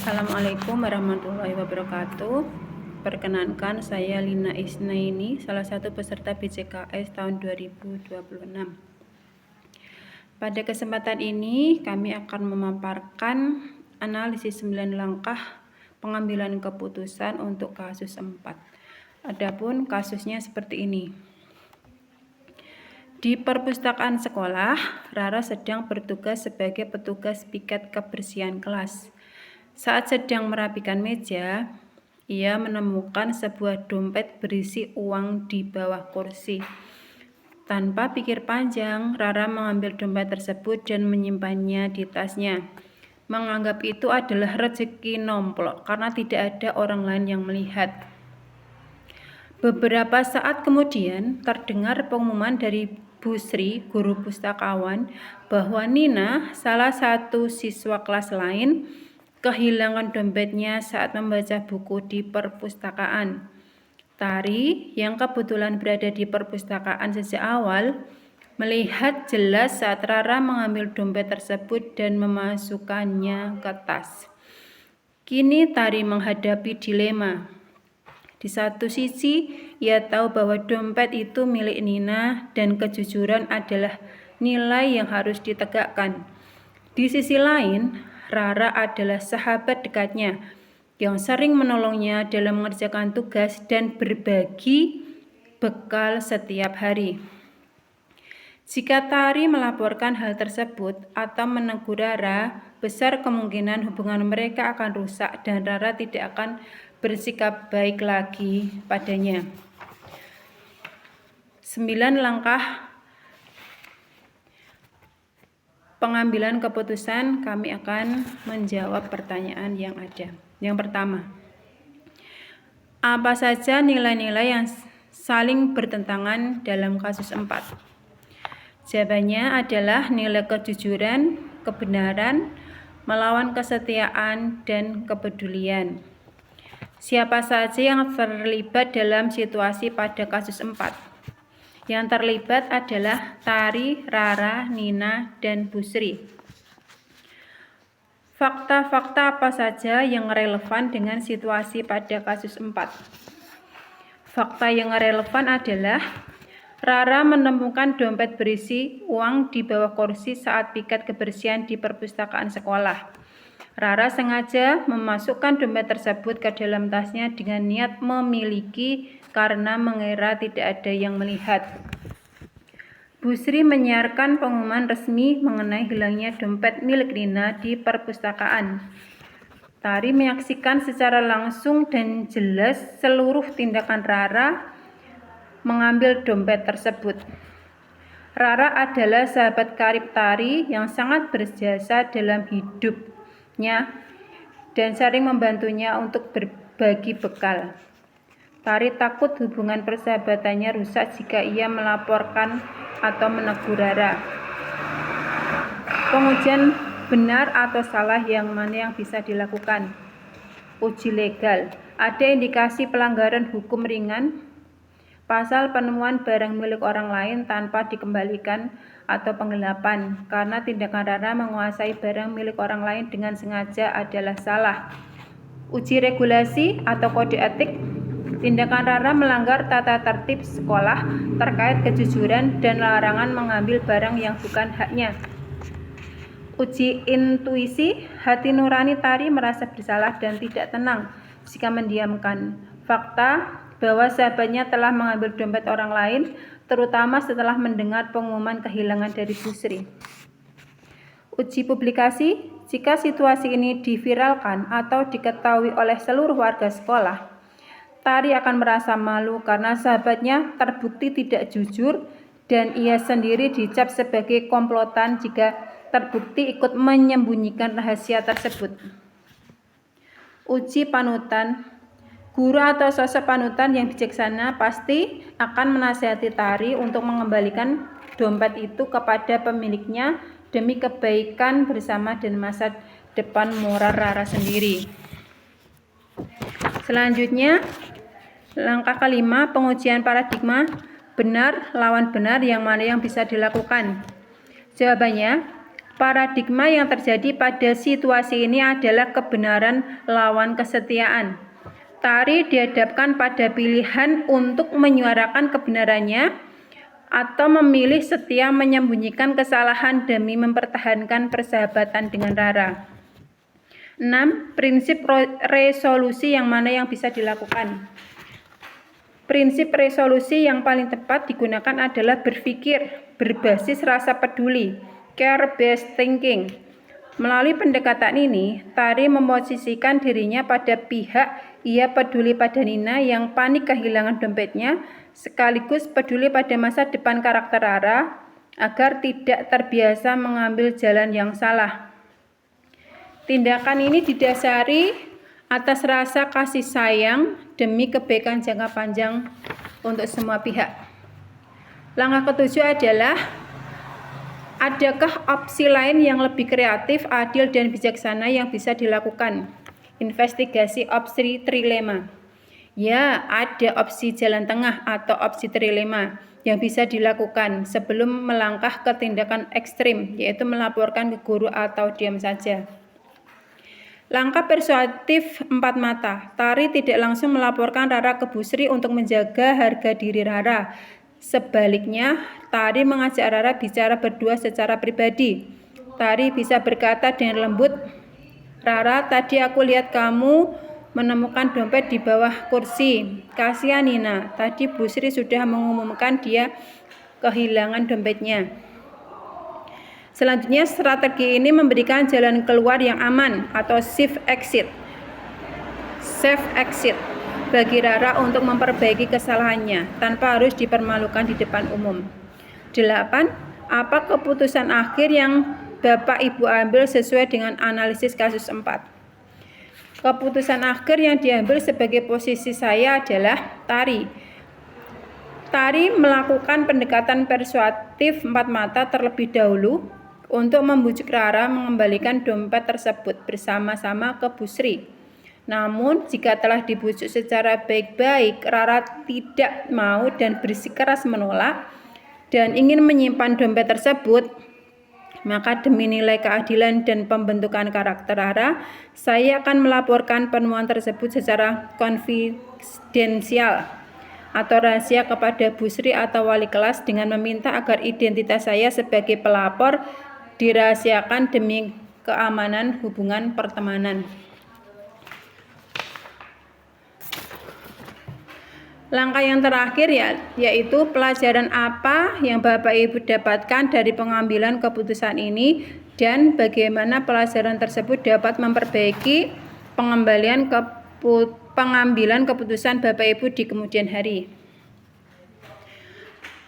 Assalamualaikum warahmatullahi wabarakatuh. Perkenankan, saya Lina Isnaini, salah satu peserta BCKS tahun 2026. Pada kesempatan ini kami akan memaparkan analisis 9 langkah pengambilan keputusan untuk kasus 4. Adapun kasusnya seperti ini. Di perpustakaan sekolah, Rara sedang bertugas sebagai petugas piket kebersihan kelas. Saat sedang merapikan meja, ia menemukan sebuah dompet berisi uang di bawah kursi. Tanpa pikir panjang, Rara mengambil dompet tersebut dan menyimpannya di tasnya. Menganggap itu adalah rezeki nomplok karena tidak ada orang lain yang melihat. Beberapa saat kemudian, terdengar pengumuman dari Bu Sri, guru pustakawan, bahwa Nina, salah satu siswa kelas lain, kehilangan dompetnya saat membaca buku di perpustakaan. Tari, yang kebetulan berada di perpustakaan sejak awal, melihat jelas saat Rara mengambil dompet tersebut dan memasukkannya ke tas. Kini Tari menghadapi dilema. Di satu sisi, ia tahu bahwa dompet itu milik Nina dan kejujuran adalah nilai yang harus ditegakkan. Di sisi lain, Rara adalah sahabat dekatnya yang sering menolongnya dalam mengerjakan tugas dan berbagi bekal setiap hari. Jika Tari melaporkan hal tersebut atau menegur Rara, besar kemungkinan hubungan mereka akan rusak dan Rara tidak akan bersikap baik lagi padanya. 9 langkah pengambilan keputusan, kami akan menjawab pertanyaan yang ada. Yang pertama, apa saja nilai-nilai yang saling bertentangan dalam kasus 4? Jawabannya adalah nilai kejujuran, kebenaran, melawan kesetiaan, dan kepedulian. Siapa saja yang terlibat dalam situasi pada kasus 4? Yang terlibat adalah Tari, Rara, Nina, dan Bu Sri. Fakta-fakta apa saja yang relevan dengan situasi pada kasus 4? Fakta yang relevan adalah Rara menemukan dompet berisi uang di bawah kursi saat piket kebersihan di perpustakaan sekolah. Rara sengaja memasukkan dompet tersebut ke dalam tasnya dengan niat memiliki karena mengira tidak ada yang melihat. Bu Sri menyiarkan pengumuman resmi mengenai hilangnya dompet milik Nina di perpustakaan. Tari menyaksikan secara langsung dan jelas seluruh tindakan Rara mengambil dompet tersebut. Rara adalah sahabat karib Tari yang sangat berjasa dalam hidupnya dan sering membantunya untuk berbagi bekal. Tari takut hubungan persahabatannya rusak jika ia melaporkan atau menegur Rara. Pengujian benar atau salah yang mana yang bisa dilakukan? Uji legal. Ada indikasi pelanggaran hukum ringan. Pasal penemuan barang milik orang lain tanpa dikembalikan atau penggelapan, karena tindakan Rara menguasai barang milik orang lain dengan sengaja adalah salah. Uji regulasi atau kode etik. Tindakan Rara melanggar tata tertib sekolah terkait kejujuran dan larangan mengambil barang yang bukan haknya. Uji intuisi. Hati nurani Tari merasa bersalah dan tidak tenang jika mendiamkan fakta bahwa sahabatnya telah mengambil dompet orang lain, terutama setelah mendengar pengumuman kehilangan dari Bu Sri. Uji publikasi. Jika situasi ini diviralkan atau diketahui oleh seluruh warga sekolah, Tari akan merasa malu karena sahabatnya terbukti tidak jujur dan ia sendiri dicap sebagai komplotan jika terbukti ikut menyembunyikan rahasia tersebut. Uji panutan. Guru atau sosok panutan yang bijaksana pasti akan menasihati Tari untuk mengembalikan dompet itu kepada pemiliknya demi kebaikan bersama dan masa depan moral Rara sendiri. Selanjutnya, langkah kelima, pengujian paradigma benar lawan benar yang mana yang bisa dilakukan. Jawabannya, Paradigma yang terjadi pada situasi ini adalah kebenaran lawan kesetiaan. Tari dihadapkan pada pilihan untuk menyuarakan kebenarannya atau memilih setia menyembunyikan kesalahan demi mempertahankan persahabatan dengan Rara. 6. Prinsip resolusi yang mana yang bisa dilakukan. Prinsip resolusi yang paling tepat digunakan adalah berpikir berbasis rasa peduli, care-based thinking. Melalui pendekatan ini, Tari memosisikan dirinya pada pihak ia peduli pada Nina yang panik kehilangan dompetnya, sekaligus peduli pada masa depan karakter Rara agar tidak terbiasa mengambil jalan yang salah. Tindakan ini didasari atas rasa kasih sayang demi kebaikan jangka panjang untuk semua pihak. Langkah ketujuh adalah, adakah opsi lain yang lebih kreatif, adil, dan bijaksana yang bisa dilakukan? Investigasi opsi trilema. Ya, ada opsi jalan tengah atau opsi trilema yang bisa dilakukan sebelum melangkah ke tindakan ekstrim, yaitu melaporkan ke guru atau diam saja. Langkah persuasif 4 mata. Tari tidak langsung melaporkan Rara ke Bu Sri untuk menjaga harga diri Rara. Sebaliknya, Tari mengajak Rara bicara berdua secara pribadi. Tari bisa berkata dengan lembut, "Rara, tadi aku lihat kamu menemukan dompet di bawah kursi. Kasihan Nina, tadi Bu Sri sudah mengumumkan dia kehilangan dompetnya." Selanjutnya, strategi ini memberikan jalan keluar yang aman atau safe exit bagi Rara untuk memperbaiki kesalahannya tanpa harus dipermalukan di depan umum. 8. Apa keputusan akhir yang Bapak Ibu ambil sesuai dengan analisis kasus 4? Keputusan akhir yang diambil sebagai posisi saya adalah Tari melakukan pendekatan persuasif 4 mata terlebih dahulu untuk membujuk Rara mengembalikan dompet tersebut bersama-sama ke Bu Sri. Namun, jika telah dibujuk secara baik-baik, Rara tidak mau dan bersikeras menolak dan ingin menyimpan dompet tersebut, maka demi nilai keadilan dan pembentukan karakter Rara, saya akan melaporkan penemuan tersebut secara konfidensial atau rahasia kepada Bu Sri atau wali kelas dengan meminta agar identitas saya sebagai pelapor dirahasiakan demi keamanan hubungan pertemanan. Langkah yang terakhir yaitu pelajaran apa yang Bapak Ibu dapatkan dari pengambilan keputusan ini dan bagaimana pelajaran tersebut dapat memperbaiki pengambilan keputusan Bapak Ibu di kemudian hari.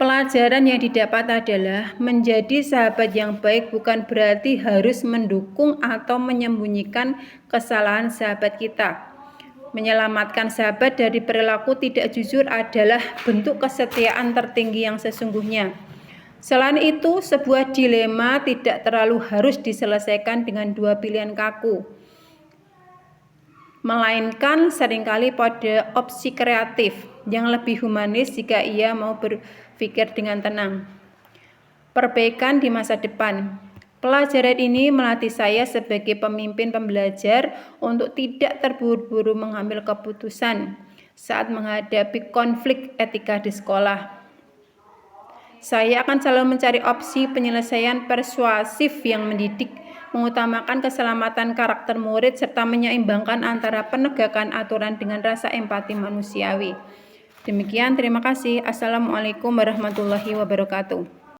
Pelajaran yang didapat adalah menjadi sahabat yang baik bukan berarti harus mendukung atau menyembunyikan kesalahan sahabat kita. Menyelamatkan sahabat dari perilaku tidak jujur adalah bentuk kesetiaan tertinggi yang sesungguhnya. Selain itu, sebuah dilema tidak terlalu harus diselesaikan dengan dua pilihan kaku, melainkan seringkali pada opsi kreatif yang lebih humanis jika ia mau berpikir dengan tenang. Perbaikan di masa depan. Pelajaran ini melatih saya sebagai pemimpin pembelajar untuk tidak terburu-buru mengambil keputusan saat menghadapi konflik etika di sekolah. Saya akan selalu mencari opsi penyelesaian persuasif yang mendidik, mengutamakan keselamatan karakter murid, serta menyeimbangkan antara penegakan aturan dengan rasa empati manusiawi. Demikian, terima kasih. Assalamualaikum warahmatullahi wabarakatuh.